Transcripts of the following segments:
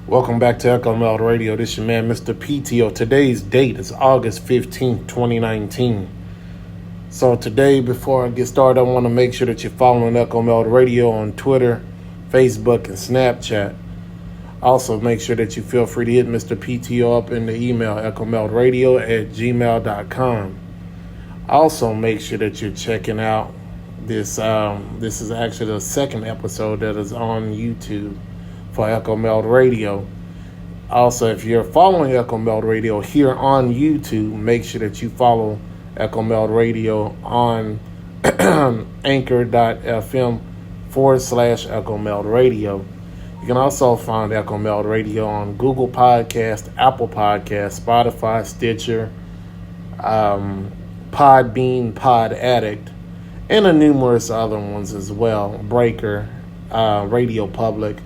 Welcome back to Echo Meld Radio. This is your man, Mr. PTO. Today's date is August 15th, 2019. So today, before I get started, I want to make sure that you're following Echo Meld Radio on Twitter, Facebook, and Snapchat. Also, make sure that you feel free to hit Mr. PTO up in the email, echomeldradio@gmail.com. Also, make sure that you're checking out this. This is actually the second episode that is on YouTube for Echo Meld Radio. Also, if you're following Echo Meld Radio here on YouTube, make sure that you follow Echo Meld Radio on anchor.fm/Echo Meld Radio. You can also find Echo Meld Radio on Google Podcast, Apple Podcast, Spotify, Stitcher, Podbean, Pod Addict, and numerous other ones as well. Breaker, Radio Public.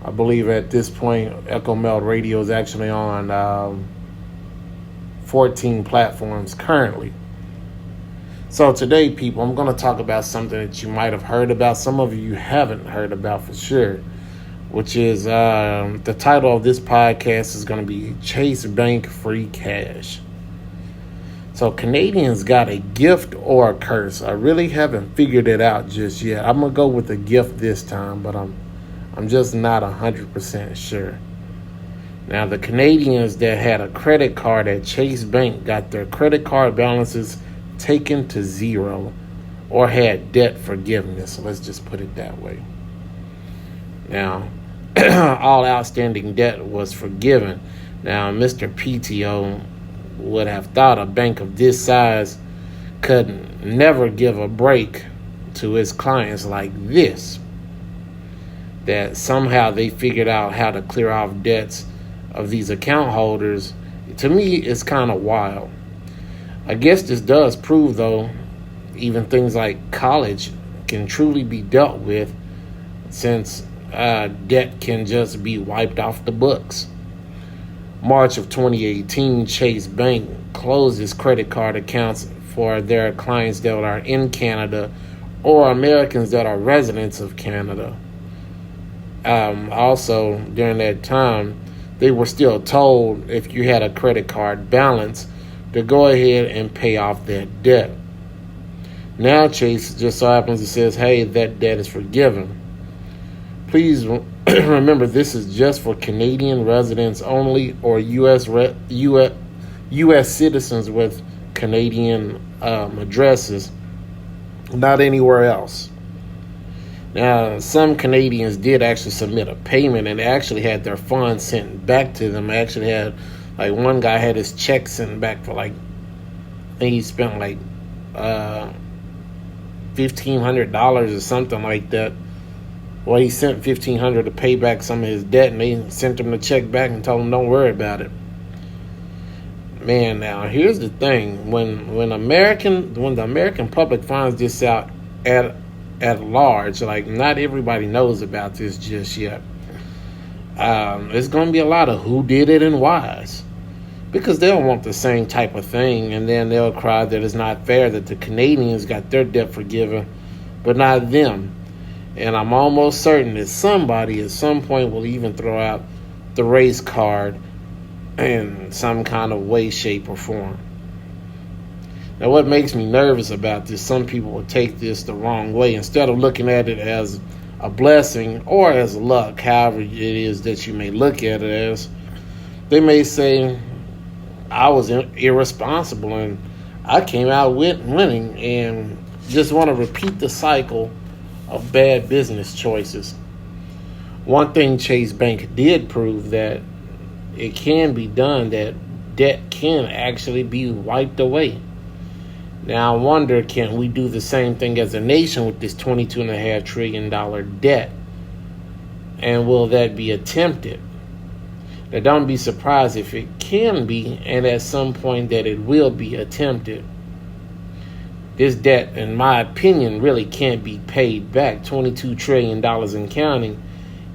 I believe at this point, Echo Meld Radio is actually on 14 platforms currently. So today, people, I'm going to talk about something that you might have heard about. Some of you haven't heard about for sure, which is the title of this podcast is going to be Chase Bank Free Cash. So Canadians got a gift or a curse. I really haven't figured it out just yet. I'm going to go with a gift this time, but I'm just not 100% sure. Now, the Canadians that had a credit card at Chase Bank got their credit card balances taken to zero or had debt forgiveness. Let's just put it that way. Now, all outstanding debt was forgiven. Now, Mr. PTO would have thought a bank of this size could never give a break to its clients like this. That somehow they figured out how to clear off debts of these account holders. To me, it's kind of wild. I guess this does prove, though, even things like college can truly be dealt with, since debt can just be wiped off the books. March of 2018, Chase Bank closed its credit card accounts for their clients that are in Canada or Americans that are residents of Canada. Also, during that time, they were still told if you had a credit card balance to go ahead and pay off that debt. Now Chase just so happens it says, hey, that debt is forgiven. Please remember, this is just for Canadian residents only, or U.S. citizens with Canadian addresses, not anywhere else. Now, some Canadians did actually submit a payment and actually had their funds sent back to them. I actually had, like, one guy had his check sent back for, like, I think he spent, like, $1,500 or something like that. Well, he sent $1,500 to pay back some of his debt, and they sent him the check back and told him, don't worry about it. Man, now, here's the thing. When the American public finds this out at large, like, not everybody knows about this just yet. There's going to be a lot of who did it and whys, because they'll want the same type of thing, and then they'll cry that it's not fair that the Canadians got their debt forgiven, but not them. And I'm almost certain that somebody at some point will even throw out the race card in some kind of way, shape, or form. Now, what makes me nervous about this, some people will take this the wrong way. Instead of looking at it as a blessing or as luck, however it is that you may look at it as, they may say, I was irresponsible and I came out winning, and just want to repeat the cycle of bad business choices. One thing Chase Bank did prove, that it can be done, that debt can actually be wiped away. Now, I wonder, can we do the same thing as a nation with this $22.5 trillion debt? And will that be attempted? Now, don't be surprised if it can be, and at some point that it will be attempted. This debt, in my opinion, really can't be paid back. $22 trillion and counting.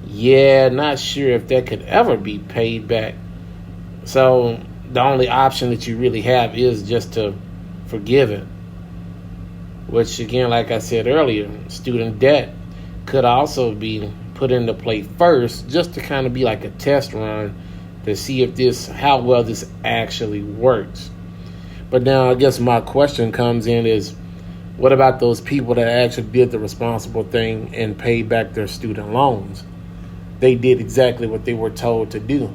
Yeah, not sure if that could ever be paid back. So the only option that you really have is just to forgive it. Which, again, like I said earlier, student debt could also be put into play first, just to kind of be like a test run to see if how well this actually works. But now I guess my question comes in is, what about those people that actually did the responsible thing and paid back their student loans? They did exactly what they were told to do.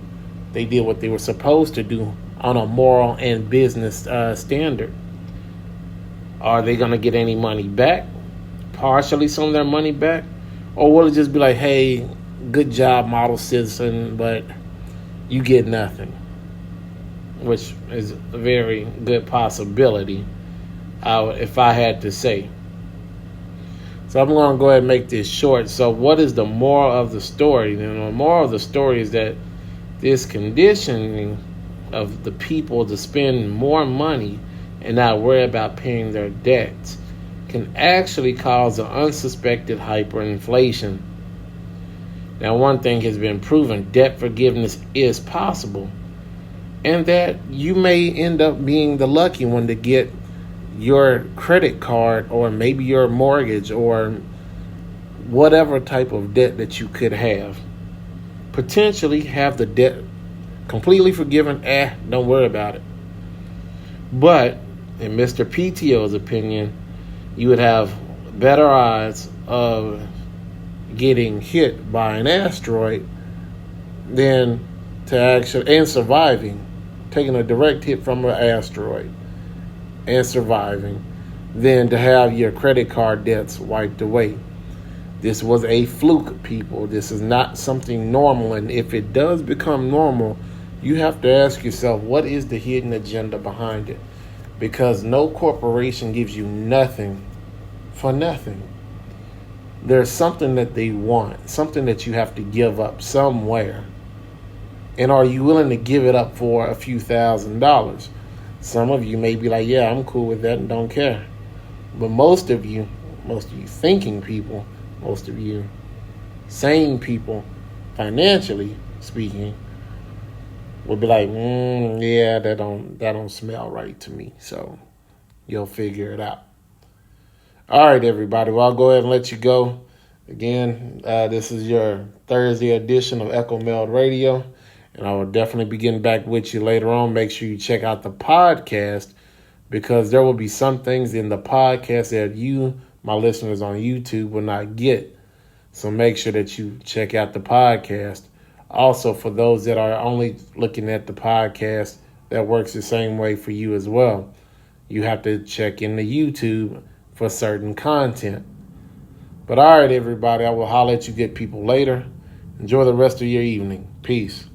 They did what they were supposed to do on a moral and business standard. Are they going to get any money back? Partially some of their money back? Or will it just be like, hey, good job, model citizen, but you get nothing? Which is a very good possibility, if I had to say. So I'm going to go ahead and make this short. So what is the moral of the story? The moral of the story is that this conditioning of the people to spend more money and not worry about paying their debts can actually cause an unsuspected hyperinflation. Now, one thing has been proven: debt forgiveness is possible, and that you may end up being the lucky one to get your credit card or maybe your mortgage or whatever type of debt that you could have. Potentially have the debt completely forgiven. Don't worry about it. But in Mr. PTO's opinion, you would have better odds of getting hit by an asteroid than and surviving, taking a direct hit from an asteroid and surviving, than to have your credit card debts wiped away. This was a fluke, people. This is not something normal. And if it does become normal, you have to ask yourself, what is the hidden agenda behind it? Because no corporation gives you nothing for nothing. There's something that they want, something that you have to give up somewhere. And are you willing to give it up for a few $1,000s? Some of you may be like, yeah, I'm cool with that and don't care. But most of you thinking people, most of you sane people, financially speaking, will be like, yeah, that don't smell right to me. So you'll figure it out. All right, everybody. Well, I'll go ahead and let you go. Again, this is your Thursday edition of Echo Meld Radio. And I will definitely be getting back with you later on. Make sure you check out the podcast, because there will be some things in the podcast that you, my listeners on YouTube, will not get. So make sure that you check out the podcast. Also, for those that are only looking at the podcast, that works the same way for you as well. You have to check in the YouTube for certain content. But all right, everybody, I will holler at you good people later. Enjoy the rest of your evening. Peace.